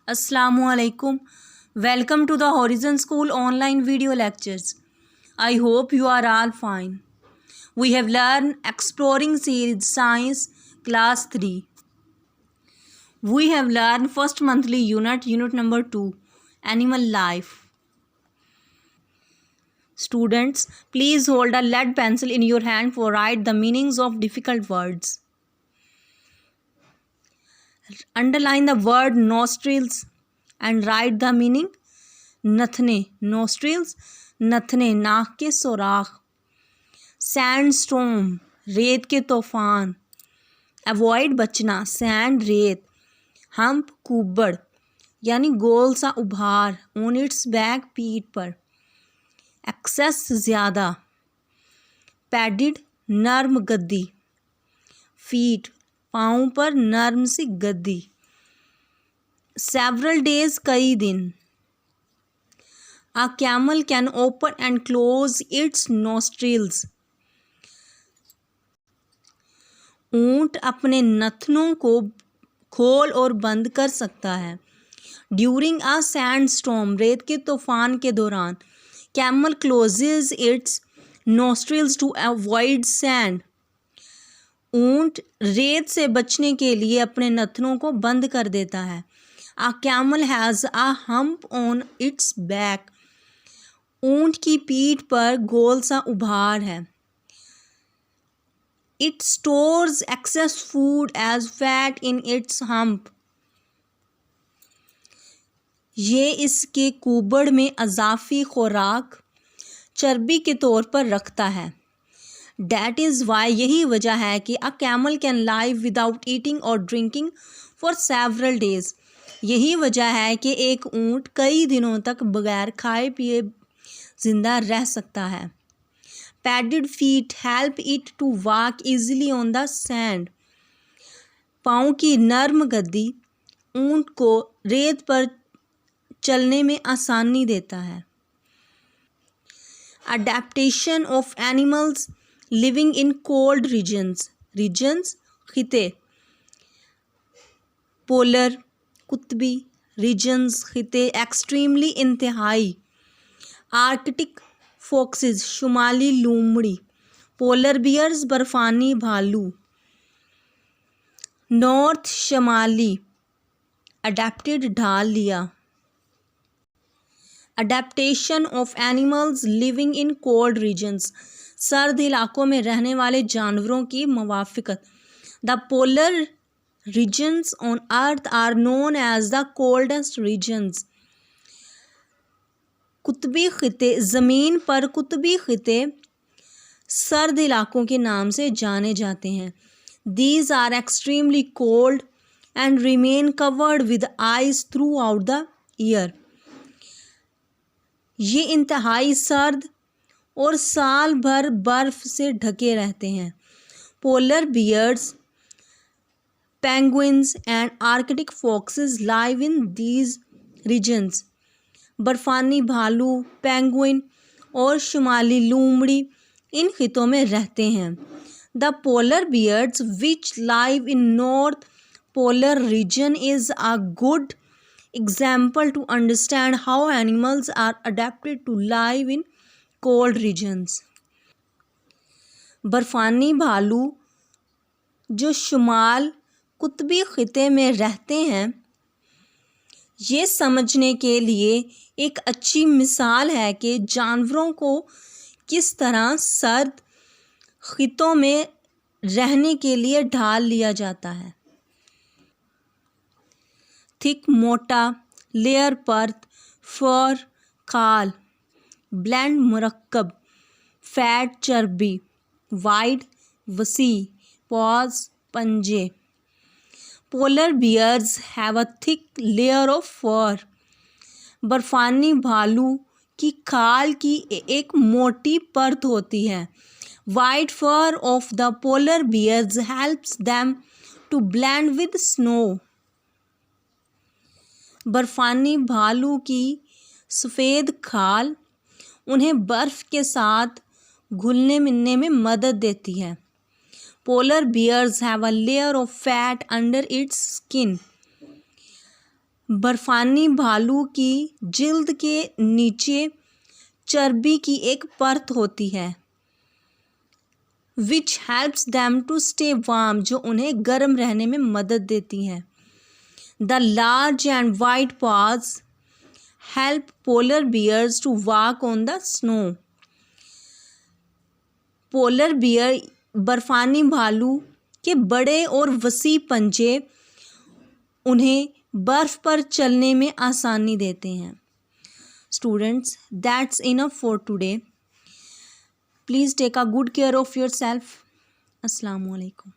Assalamualaikum. Welcome to the Horizon School online video lectures. I hope you are all fine. We have learned Exploring Series Science Class 3. We have learned first monthly unit number 2, Animal Life. Students, please hold a lead pencil in your hand for write the meanings of difficult words. Underline the word nostrils and write the meaning. नथने nostrils, नथने नाक के सुराख. Sandstorm रेत के तूफान. Avoid बचना sand रेत. Hump कुबड़ यानी गोल सा उभार. ऑन इट्स बैक पीठ पर. एक्सेस ज़्यादा. पैडिड नर्म गद्दी. फीट पाँव पर नर्म सी गद्दी. सेवरल डेज कई दिन. A camel can open and close its nostrils. ऊंट अपने नथनों को खोल और बंद कर सकता है. During a sandstorm, रेत के तूफान के दौरान, camel closes its nostrils to avoid sand. ऊंट रेत से बचने के लिए अपने नथनों को बंद कर देता है. A camel has a hump on its back. ऊंट की पीठ पर गोल सा उभार है. It stores excess food as fat in its hump. ये इसके कुबड़ में अज़ाफ़ी खुराक चर्बी के तौर पर रखता है. That is why यही वजह है कि a camel can live without eating or drinking for several days. यही वजह है कि एक ऊंट कई दिनों तक बगैर खाए पिए जिंदा रह सकता है. Padded feet help it to walk easily on the sand. पाँव की नर्म गद्दी ऊंट को रेत पर चलने में आसानी देता है. Adaptation of animals living in cold regions. Regions खिते. पोलर कुतबी. रीजन्स खिते एक्सट्रीमली इंतहाई. आर्कटिक फॉक्सेस शुमाली लोमड़ी. पोलर बियर्स बर्फानी भालू. नॉर्थ शमाली. अडेप्टेड ढाल लिया. Adaptation of animals living in cold regions सर्द इलाकों में रहने वाले जानवरों की मुवाफिकत. The polar regions on earth are known as the coldest regions. कुतबी खिते ज़मीन पर कुतबी खिते सर्द इलाकों के नाम से जाने जाते हैं. These are extremely cold and remain covered with ice throughout the year. ये इंतहाई सर्द और साल भर बर्फ से ढके रहते हैं. Polar bears, penguins and Arctic foxes live in these regions. बर्फानी भालू, पेंगुइन और शुमाली लोमड़ी इन खितों में रहते हैं. The polar bears which live in north polar region is a good example to understand how animals are adapted to live in cold regions. बर्फानी भालू जो शुमाल कुतबी खिते में रहते हैं, ये समझने के लिए एक अच्छी मिसाल है कि जानवरों को किस तरह सर्द खितों में रहने के लिए ढाल लिया जाता है. थिक मोटा. लेयर पर्थ. फर खाल. ब्लेंड मुरक्कब. फैट चर्बी. वाइड वसी. पॉज पंजे. Polar bears have a thick layer of fur. बर्फानी भालू की खाल की एक मोटी परत होती है. White fur of the polar bears helps them to blend with snow. बर्फानी भालू की सफ़ेद खाल उन्हें बर्फ़ के साथ घुलने मिलने में मदद देती है. Polar bears have a layer of fat under its skin. बर्फानी भालू की जिल्द के नीचे चर्बी की एक परत होती है which helps them to stay warm, जो उन्हें गर्म रहने में मदद देती है। The large and wide paws help polar bears to walk on the snow. Polar bear बर्फानी भालू के बड़े और वसी पंजे उन्हें बर्फ पर चलने में आसानी देते हैं। Students, that's enough for today. Please take a good care of your self. अस्सलाम वालेकुम।